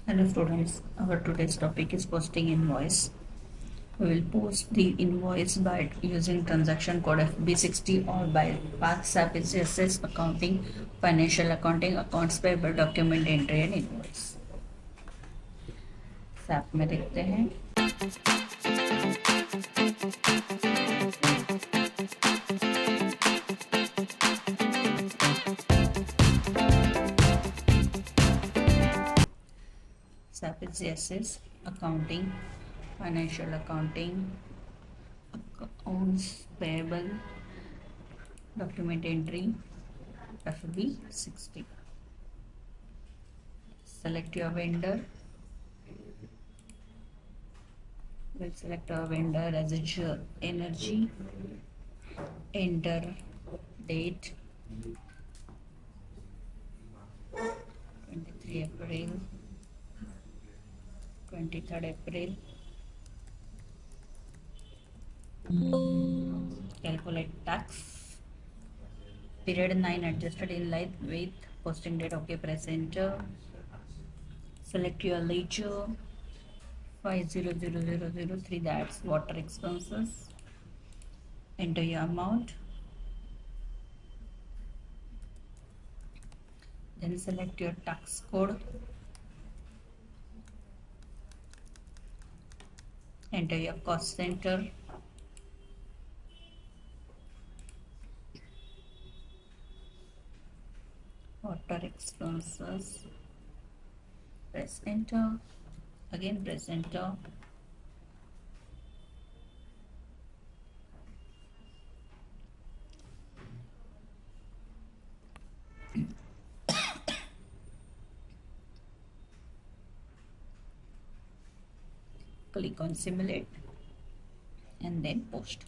Hello students, our today's topic is posting invoice. We will post the invoice by using transaction code FB60 or by SAP S accounting, financial accounting, accounts payable, document entry and invoice. SAP में देखते हैं. SAP S accounting, financial accounting, accounts payable, document entry, FB60. Select your vendor. We'll select our vendor as energy. Enter date 23 April, 23rd April. Calculate tax. Period 9 adjusted in line with posting date. Okay, press enter. Select your ledger 500003, that's water expenses. Enter your amount. Then select your tax code. Enter your cost center. Water expenses. Press enter. Again press enter. Click on simulate and then post.